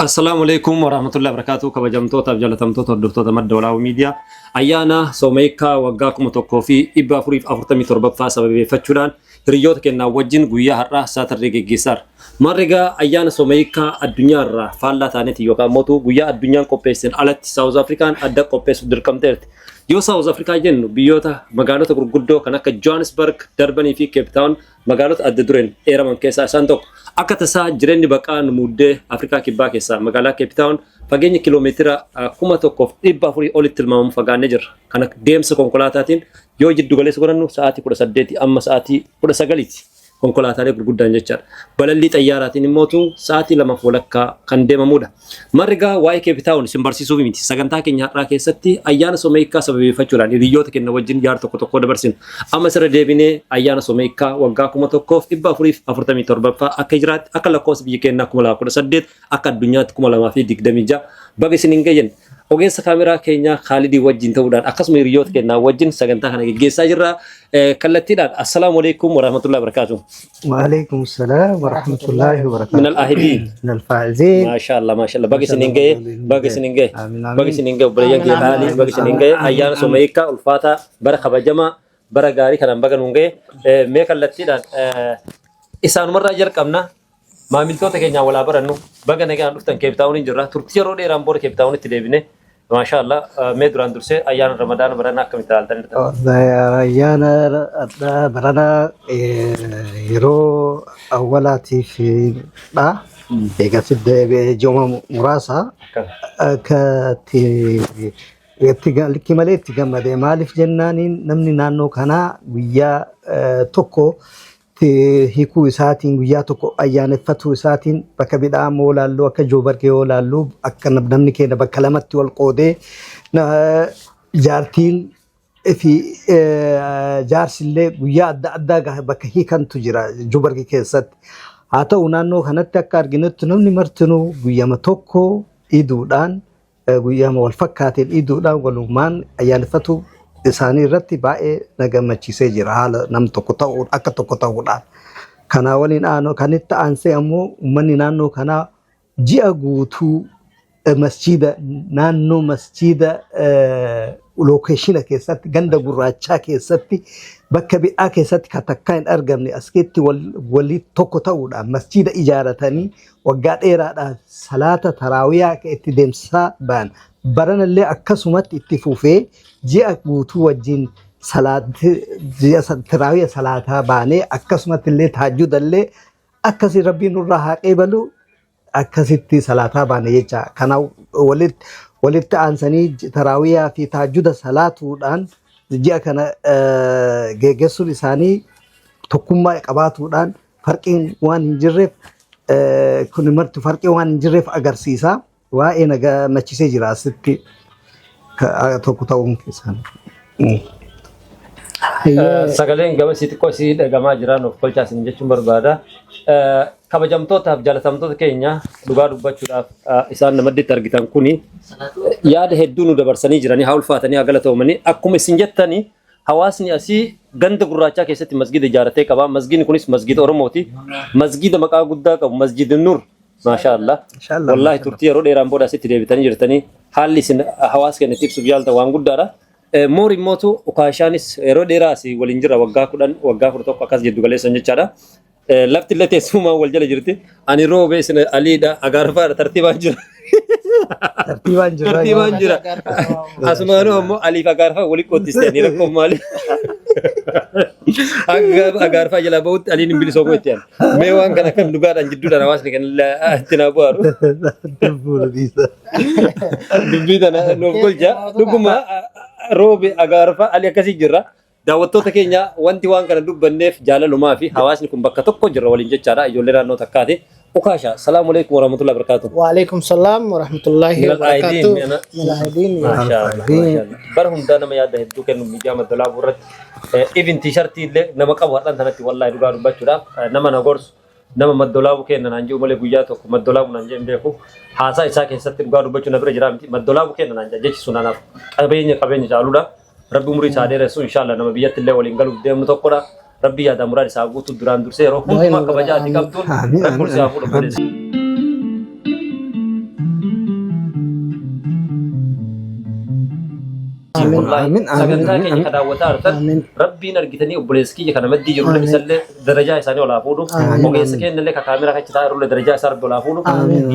السلام عليكم ورحمة الله وبركاته. كبجمتو تبجلتمتو تردفتو تمدولا وميديا أيانا سوميكا وقاكم توقفي إبا فريف أفرتمي تربط فاسا بفتشلان ريوت كنا وجن قويا هرّا ساتر ريجي جيسار مرّقا أيانا سوميكا الدنيا رّا فالا ثانية يوكا موتو قويا الدنيا كوبيسن على ساوث أفريكان أدى كوبيس دركم ترت يو ساوث أفريكا جن بيوتا مقالات غرغدو كناك جوهانسبرغ دربني في كيب تاون مقالات أدى درين إيرا من كيسا سانتوك أكتسا جرين بقان مودة أفريقيا كبا كيسا مقالا كيب تاون فاجيني كيلومتر كوما توقف إبا فوري أولي تلمام فاجان نجر كانك ديمس كونكولاتاتين يو جدو غالي سغرانو ساعتي كودا سديتي أما ساعتي كودا سغاليتي konkolaataa gurguddaan jechaadha. Balalli xayyaaraatiin immoo sa'aatii lama walakkaa kan deemamudha. Marrigaa waa'ee keepitaawun isin barsiisuuf miti. Sagantaa keenya har'aa keessatti ayyaana Someekaa sababeeffachuudhaan hiriyoota keenya wajjin yaada tokko dabarsina. Amma sirra deebinee ayyaana Someekaa waggaa 1447 akka jiraatti akka lakkoofsa biyya keenyaa 2018 akka addunyaatti 2026 baga isin hin gayyan. Ogeessa kaameraa keenya Khaalidii wajjin ta'uudhaan akkasuma hiriyoota keenya wajjin sagantaa kana gaggeessaa jirra. kallattiidhaan assalaamu alaykum wa rahmatullahi wa barakatuh. Wa alaykum assalam wa rahmatullahi wa barakatuh. Min al-ahidin. Min al-faa'izin. Ma sha Allah, ma sha Allah. Bagi siningay, bagi siningay. Bagi siningay obboleeyyan kee Khaalid, bagi siningay ayyaana Someekaa ulfaata bara kabajama bara gaarii kanaan baga nungay. Mee kallattiidhaan isaanumarraa jalqabna. Maamiltoota keenya walaa barannu baga nagaan dhuftan Cape Town jirra. Turtii yeroo dheeraan booda Cape Town itti deebine. ما شاء الله ميدران درسي أيام رمضان برنا كم تعال أيام برنا يرو أولاتي في لا يقصد بجمع مراسة كتي يتقال كمالي تقام ده مالف جنانين نمني نانو كنا ويا توكو هيكو ساتين ويا توكو أيان فتو ساتين بكبدا مولا لو كجوبر كيولا لو أكن بدمني كده بكلامات والقودة جارتين في جارس اللي ويا أدا بكهي كان تجرا جوبر كيسات هذا ونانو هنتا كارجنت نمني مرتنو ويا متوكو إيدودان ويا مولفكات الإيدودان ولومان أيان فتو isaanii irratti baay'ee nagammachiisee jira haala nam tokko ta'uu akka tokko ta'uudhaan kana waliin kanitti aansee ammoo uummanni naannoo kanaa ji'a guutuu masjiida naannoo masjiida lokeeshina keessatti ganda gurraachaa keessatti bakka bi'aa keessatti katakkaa hin argamne askeetti walii tokko ta'uudhaan masjiida ijaaratanii waggaa dheeraadhaan salaata taraawiyaa itti deemsisaa ba'an baranallee akkasumatti itti fufee ji'a guutuu wajjin taraawiyaa salaataa baanee akkasumatti illee taajjudallee akkasi rabbiin nurraa haa qeebalu akkasitti salaataa baane jecha kana walitti aansanii taraawiyaa fi taajjuda salaatuudhaan ji'a kana geggeessuun isaanii tokkummaa qabaatuudhaan farqiin waan hin jirreef kun marti farqii waan hin jirreef agarsiisa waa'ee nagammachiisee jira asitti tokko ta'uun keessan. Sagaleen gama xixiqqoo si dhagamaa jiran of kolchaasin jechuun barbaada. Kabajamtootaaf jaalatamtoota keenya dhugaa dubbachuudhaaf isaan namadditti argitan kuni yaada hedduu nu dabarsanii jiranii haa ulfaatanii haa galatoomanii akkuma isin jettanii hawaasni asii ganda gurraachaa keessatti masgiida ijaaratee qaba. Masgiidni kunis masgiida Oromooti. Masgiida maqaa guddaa qabu masgiida Nur. ما شاء الله والله ترتي رودي رامبودا ستي ديبتاني جرتاني حالي سن حواس كن تيب سبيالتا وان غدارا موري موتو وكاشانيس رودي راسي ولينجرا وغا فرتو كاس جدو غلي سنجچادا لفت لتي سوما والجل جرتي اني روبي سن علي دا اغارفا ترتيبان جرا ترتيبان جرا اسمانو مو علي فغارفا ولي كوتيستاني ركم مالي agarfa jala baut alin bil soko etian mewan kana kan duga dan jiddu dan awas kan la tinabu aru dubita na no golja duguma robe agarfa ali akasi jirra daawwattoota keenya wanti waan kana dubbannef jaalaluma fi hawaasni kun bakka tokko jirra waliin jechaadha ijoollee naannoo takkaate ukasha assalamu alaykum wa rahmatullahi wa barakatuh wa alaykum salam wa rahmatullahi wa barakatuh milahidin ma sha Allah barhum dana ma yada heddu kennu mijama dalabu rat even t-shirt ille nama qabu hadan tanatti wallahi dugaa dubbachuudha nama nagors nama maddolaabu kenna nan ji'u malee guyyaa tokko maddolaabu nan jeen beeku haasaa isaa keessatti dugaa dubbachuu na bira jira miti maddolaabu kenna nan jechi sunanaaf qabeenya jaaluudha rabbi umurii isaa dheeressu inshallah nama biyyatti illee waliin galuuf deemnu tokkodha rabbi yaada muraad isaa guutu duraan dursee yeroo hundumaa kabajaati qabduun rabbi isaa fuudhu والله سجلتها كي كذا وتارتن ربي نرجتني وبلسكي كنا مدي جرول مثل درجة إنساني ولا فودو وقيس كين اللي كاميرا كتير رول درجة صار ولا فودو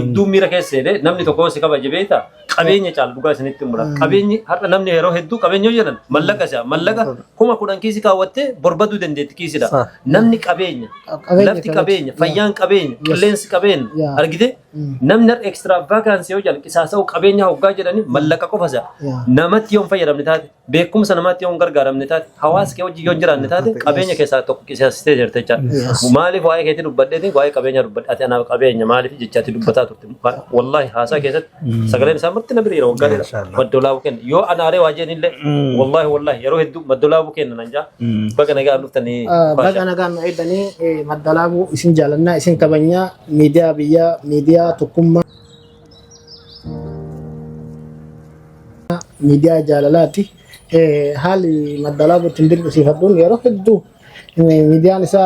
يدوم ميرا كيسة نمني تكون سكابا جبيتا قبيني چال بوكا سنتي مرا قبيني هر نمني هرو هدو قبيني يجرن ملكا سا ملكا كوما كودان كيسي كاوته بربادو دندت كيسي دا نمني قبيني لفتي قبيني فيان قبيني كلينس قبيني أرجده نمنر إكسترا فاكانسي وجال كيساسو قبيني هوكا جراني ملكا كوفاسا نمت يوم فيرم نتاد بيكم سنمات يوم غرغرم نتاد حواس كيو جيون جران نتاد قبيني كيسا تو كيسا ستيجر تجا مالي فواي كيتي دبدتي فواي قبيني ربد أتي أنا قبيني مالي في جتاتي دبتا والله هاسا كيسا سغلين سامرت نبري رو غادي مدولا وكن يو انا اري واجين الله والله يرو هدو مدولا وكن نانجا بغا نغا لفتني بغا نغا نعيدني مدولا اسين جالنا اسين كبنيا ميديا بيا ميديا تكما ميديا جالالاتي حالي مدولا تندل سيفدون يرو هدو ميديا نسا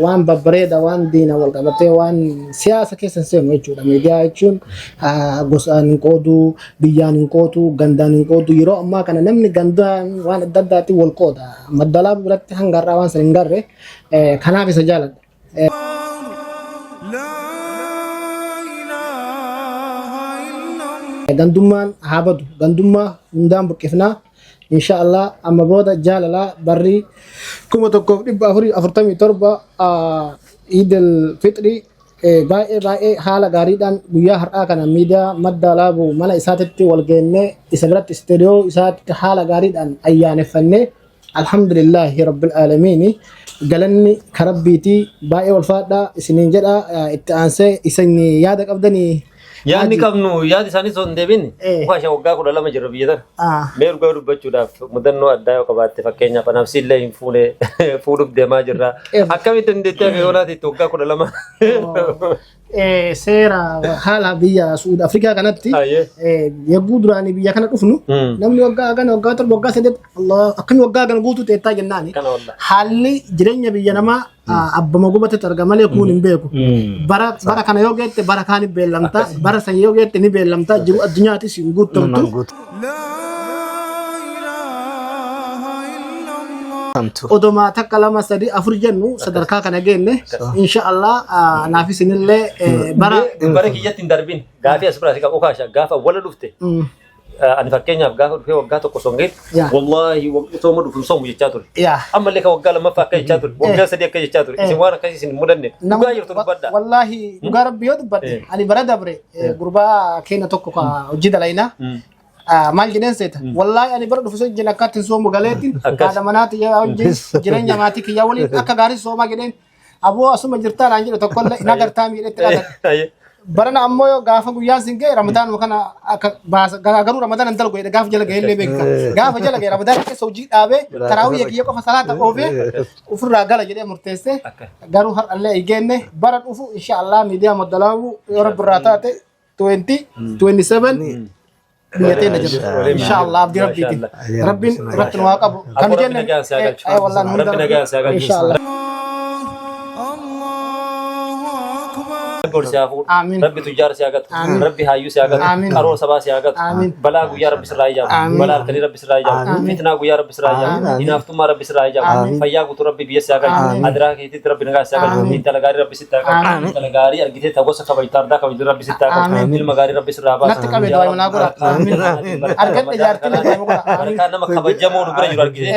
وان ببريدا وان دينا والقبطي وان سياسة كيسن سيم يجودا ميديا يجون غسان نقودو بيان نقودو غندان نقودو يرو أما كان نمني غندان وان الداداتي والقودا مدلا براتي هنغارا وان سنغاري كانا في سجالة غندومان هابدو غندوما ندام بكيفنا إن شاء الله أما بودا جاللا بري كم تكون بأفري أفرتمي تربة عيد الفطري باي حالة غاريدان بيا هرأ كنا ميديا مدة لابو ملا إساتتي والجنة إسابرت استوديو إسات حالة غاريدان أيان فني الحمد لله رب العالمين قالني كربيتي باي والفادا سنين جدا إتأنسي إسني يادك أبدني yaadni qabnu yaadi isaanii son deebin waasha waggaa 12 jirra biyya tana mee dhugaa dubbachuudhaaf mudannoo addaa yoo qabaatte fakkeenyaaf nafsiillee hin fuune fuudhuuf deemaa jirra akkamitti dandeettee akka yoonaatiitti waggaa 12 seera haala biyya Suud Afrikaa kanatti yagguu duraanii biyya kana dhufnu namni waggaa kana waggaa torba waggaa saddeet Allah akkami waggaa kana guutuu teettaa jennaani haalli jireenya biyya namaa abbama gubatetti arga malee kun hin beeku bara kana yoo geette bara kaan hin beellamta bara san yoo geette ni beellamta jiru addunyaatis hin guutamtu odoma takka lama sadi afur jennu sadarkaa kana geenne insha Allah naafisinillee bara kiyyatti hin darbin gaafii as biraati qabu kaasha gaafa wala dhufte ani fakkeenyaaf gaafa dhufee waggaa tokko songeen wallahi sooma dhufun soomu jechaa ture ammallee ka waggaa lammaffaa akka jechaa ture waggaa sadii akka jechaa ture isin waan akkasii isin mudanne dhugaa jirtu dubbadha wallahi dhugaa rabbi yoo dubbadde ani bara dabre gurbaa keenya tokko ka hojii dalaynaa maal jedheen seeta wallahi ani bara dhufu sojjin akkaatti soomu galeetiin haadha manaati yaa hojii jireenya maatii kiyyaa waliin akka gaarii soomaa jedheen aboo asuma jirtaa naan jedhe tokkollee ina gartaa miidhetti dhagan barana ammoo yoo gaafa guyyaan sin ga'e ramadaan kana akka garuu ramadaan dal go'e gaafa jala ga'e beeka gaafa jala ga'e ramadaan keessa hojii dhaabee taraawii kiyya qofa salaata oofee ofirraa gala jedhee murteessee garuu har'allee eegeenne bara dhufu insha Allah miidiyaa moddalaawu yoo rabbi irraa taate 2027 بيتنا جد إن شاء الله عبد ربي ربي ربنا واقب كم جنة أي والله إن شاء الله آمين ربي تجار سياقت ربي هايو سياقت كارو سبا سياقت بلا يا رب سراي جام بلا كلي رب سراي جام فتنة يا رب سراي جام إنافتو ما رب سراي جام فيا قطر ربي بيس سياقت أدراك يتي ربي نجا سياقت إنت لغاري ربي ستاقت إنت لغاري أرجيته تقول سكبا يتاردا كبير ربي ستاقت إنت مغاري ربي سرابا نتك أبي دواي مناقرة أرجع تجارتي لك أركان نما خبر جمون برا جرار كذا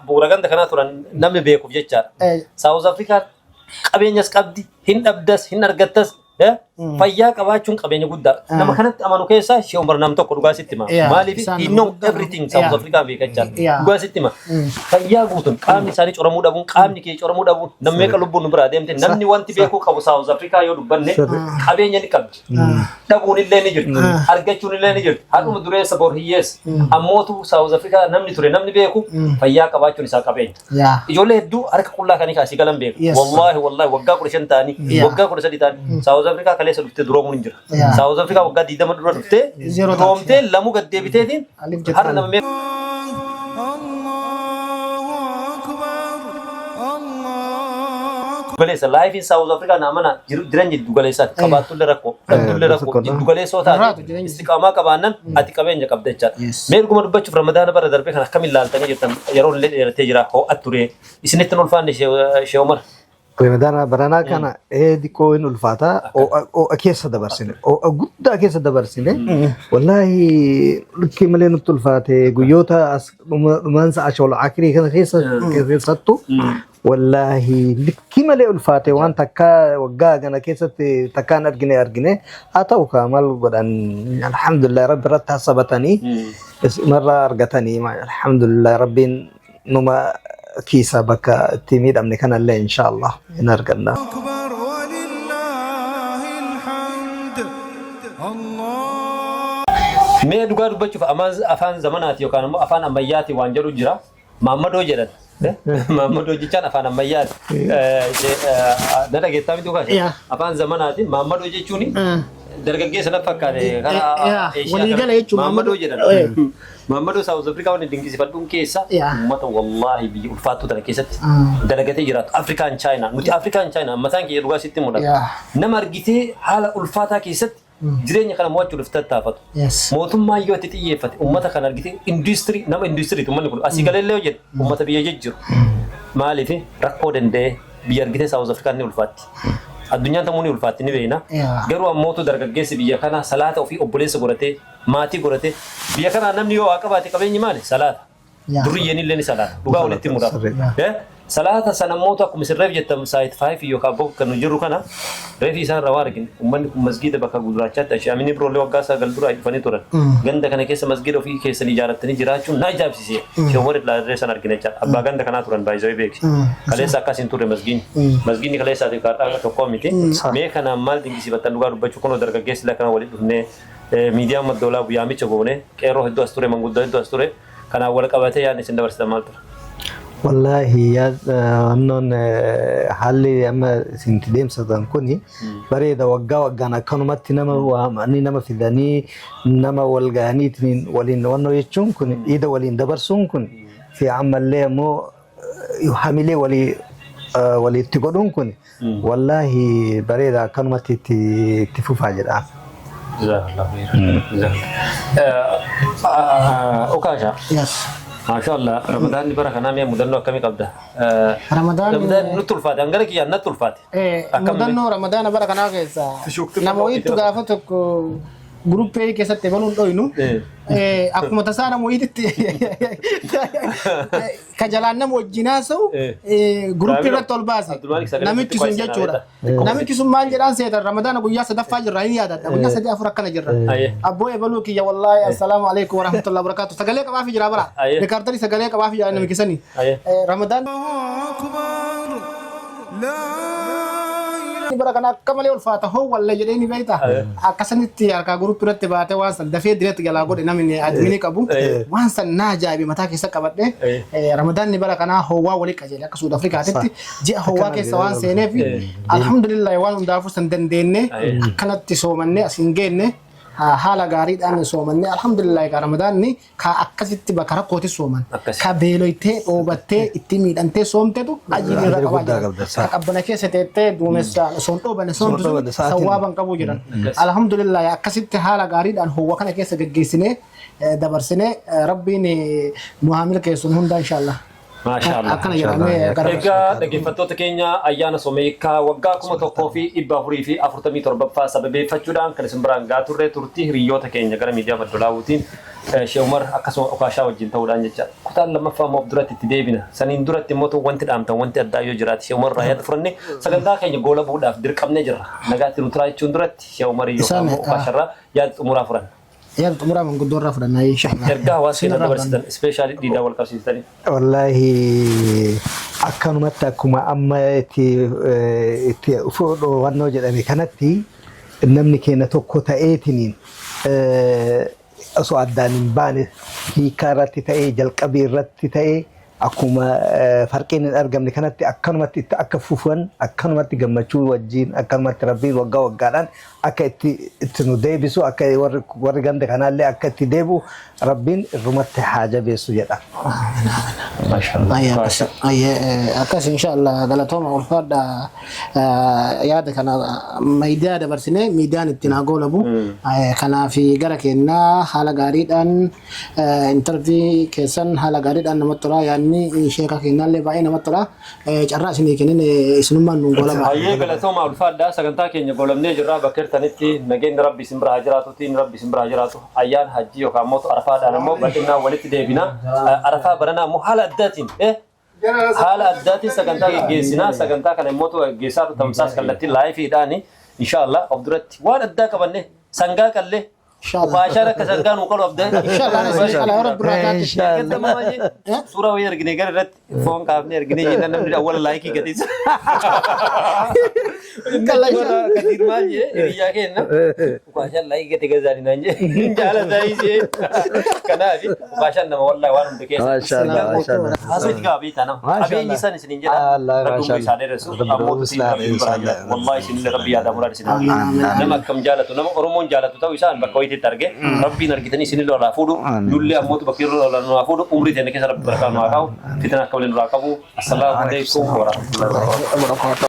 بورغان دكنا تران نمي بيكوب جتشار ساوث أفريقيا قبينيس قبدي هند أبدس هند أرجتس fayyaa qabaachuun qabeenya guddaa nama kanatti amanu keessa shee umar nam tokko dhugaa sitti hima maaliif he know everything South Africa beekachaa dhugaa sitti hima fayyaa guutuun qaamni isaanii coramuu dhabuun qaamni kee coramuu dhabuun namni meeqa lubbuun nu biraa deemte namni wanti beekuu qabu South Africa yoo dubbanne qabeenya ni qabdi dhabuun illee ni jirti argachuun illee ni jirti haadhuma dureessa bor hiyyeessa ammootu South Africa namni ture namni beeku fayyaa qabaachuun isaa qabeenya ijoollee hedduu harka qullaa kanii kaasii galan beeku wallahi waggaa 15 ta'anii waggaa 13 ta'anii South Africa kale sedufte duroomuun hin jira South Africa waggaa 20 dura dhufte roomte lamu gad deebiteetiin har nama Dugalesa life in South Africa namana jiran jiddu galesa qabatu le rakko jiddu galeso taate istiqama qabaannan ati qabeenya qabda jechaadha. Mee dhuguma dubbachuuf Ramadaana bara darbe kana akkamiin ilaaltanii jirtan yeroo illee dheeratee jira ho'at ture isinitti hin ulfaanne Shee Umar. Ramadana barana kana dikoo in ulfaata o keessa dabarsine o guddaa keessa dabarsine wallahi likki malee nutti ulfaate guyyoota dhumaansa ashol akhirii kana keessattu wallahi likki malee ulfaate waan takka waggaa kana keessatti takkaan argine haa ta'u kaamal godhan alhamdulillah rabbi irratti hasabatanii marra argatanii alhamdulillah rabbiin numa كيسا بكا تيميد أمني كان الله إن شاء الله نرجعنا. أكبر ولله الحمد الله. مي دوغا بتشوف أفان زمانات يو كانوا أفان أمياتي وانجرو جرا محمد وجرا محمد وجيشان أفان أميات نرى كتابي دوغا أفان زماناتي محمد وجيشوني درجة سنة فكارة كنا وليجا ليش محمد وجرا محمد South Africa wan dinqisiifadhuun keessa ummata wallahi biyya ulfaatu tana keessatti dalagatee jiraatu African China nuti African China mataan kiyya dhugaa sitti mul'ata nama argitee haala ulfaataa keessatti jireenya kana mo'achuudhaaf tattaafatu mootummaa yoo itti xiyyeeffate ummata kana argitee industry nama industry uummanni kun asii galeellee jedhu ummata biyya jijjiiru maaliif rakkoo danda'ee biyya argitee South Africa ni ulfaatti. Addunyaan tamuuni ulfaatti ni beena garuu ammootu dargaggeessi biyya kana salaata ofii obboleessa godhatee maatii godhatee biyya kana namni yoo qabaate qabeenyi maali salaata durriyyeen illee ni salaata dhugaa walitti muraasa salaata sana ammootu akkuma sirreef jettam saayit 5 yookaan bokka kan jiru kana reefi isaan rawaa argin ummanni kun masgiida bakka guduraachaatti ashaamini biroolee waggaa sagal dura dhufanii turan ganda kana keessa masgiida ofii keessanii ijaarrattanii jiraachuun na ijaabsisee Shee Umar ilaalee san argine jechaadha abbaa ganda kanaa turan baay'ee beeksi kaleessa akkasiin turre masgiidni kaleessaatiif kaadhaa tokko miti mee kana maal dinqisiifattan dhugaa dubbachuu kunoo dargaggeessi la kana walitti dhufnee miidiyaa maddoolaa guyyaamicha goone qeerroo hedduu as ture manguddoo hedduu as ture kanaan wal qabatee yaadni isin dabarsitan maal ture. والله يا أنون حالي أما سنتديم ستنكوني بريدة وجانا كانوا متنما وأني نما في ذني نما والجاني تنين ولين وانو يشون كوني إذا ولين دبرسون كوني في عمل ليه مو يحمله ولي تقولون كوني والله بريدة كانوا متي تفوف عجلة. جزاك الله خير. جزاك. أوكاشا. Yes. ما شاء الله رمضان برا كنا مية مدنو كمي قبضة رمضان نطول فاتي أنغرك يا نطول فاتي مدنو رمضان برا كنا كيسا نموي تغافتك group pe ke satte balun doinu akuma tasana mo yitti kajalanna mo jinaso group pe tolbasi namiki sun jechura namiki sun man jiran seeta ramadan guyya sadafa jirra yada guyya sadi afura kana jirra abbo e balu ki ya wallahi assalamu alaykum wa rahmatullahi wa barakatuh sagale ka bafi jira bara de kartari sagale ka bafi jira namiki sani ramadan akbar la bara kana kamale ulfaata ho walla jedeni bayta akasanitti arka group irratti baate waan dafee direct gala godhe namni admini qabu waan san najaabi mata keessa qabadhe ramadan ni bara kana howa wali qajele akka South Africa atti ji howa keessa waan seeneef alhamdulillah waan hundaafu san dandeenne akkanatti soomanne asin geenne haala gaariidhaan soomanne alhamdulillah ka ramadan ni ka akkasitti bakara kooti sooman ka beeloyte obatte itti miidhante soomtetu ajili raqaba qabbana keessa teette duumessa soon dhobane soomtu sawaban qabu jiran alhamdulillah akkasitti haala gaariidhaan howa kana keessa gaggeessine dabarsine rabbiin muhammil keessun hunda inshallah ما شاء الله. إيجا دقيقة كينيا أيانا سوميكا وقا كم توقفي إبا فري في أفرتمي تربب فاسبب فتشودان كرسم برانغا توري تورتي ريو تكينيا كرا ميديا فدلاوتين Shee Umar akkasuma okaashaa wajjin ta'uudhaan jecha kutaan lammaffaa moof duratti itti deebina saniin duratti immoo wanti dhaamtan wanti addaa yoo jiraate Shee Umar raayyaa furannee sagantaa keenya goola bu'uudhaaf dirqamnee jirra nagaatti nu turaa jechuun duratti Shee Umar yookaan okaasharraa yaada xumuraa furan. يا تمرة من قدور رفضنا إن شاء الله. ترجع واسين دبرستان سبيشال دي داول كارسيستاني. والله أكانوا متى أما تي فوق ونوجد أمي كانتي نمني كنا توكوتا إيتنين أسوأ دانين باني هي كارتي تأي جل كبيرتي تأي akkuma farqiin hin argamne kanatti akkanumatti itti akka fufan akkanumatti gammachuu wajjin akkanumatti rabbiin waggaa waggaadhaan akka itti nu deebisu akka warri ganda kanaallee akka itti deebi'u rabbiin irrumatti haa jabeessu jedha. Akkas inshallah galatooma ulfaadha yaada kana miidiyaa dabarsine miidiyaan ittiin haa goolabu kanaaf gara kennaa haala gaariidhaan intervii keessan haala gaariidhaan namatti tola yaadni sheeka kennaallee baay'ee namatti tola carraa isinii kennin isinummaan nuun goolaba. Baay'ee galatooma ulfaadha sagantaa keenya goolamnee jirra bakka hirtanitti nageenyi rabbi isin biraa jiraatu tiin rabbi isin biraa jiraatu ayyaan hajjii yookaan immoo arafaadhaan immoo bal'inaan walitti deebina arafaa baranaa immoo haala addaatiin haala addaatiin sagantaa geggeessinaa sagantaa kana immoo geggeessaatu tamsaas kallattiin laayifiidhaan inshallah of duratti waan addaa qabanne sangaa qallee Baashara kasangaan uqalu abdee. Inshallah Rabbi raakaati. Suuraa wayii argine gara irratti foon kaafne argine jenna namni awwala laayikii gadhiisa. Kadir maal jee hiriyaa kenna. Baashaan laayikii gadi gazaani naan jee. Jaalataa ishee. Kanaaf baashaan nama wallahi waan hundi keessa. Asii gaabii tanam. Abeenyi san isiniin jedha. Rabbi isaa dheeressu. Ammoo tusiin wallahi isin Rabbi yaada muraad isin. Nama akkam jaalatu nama Oromoon jaalatu ta'uu isaan bakka targe rabbi nargitani sinilo la fudu dulle amotu bakiro la no fudu umri tene ke sarab baraka no akaw fitna kawlen rakabu assalamu alaikum wa rahmatullahi wa barakatuh.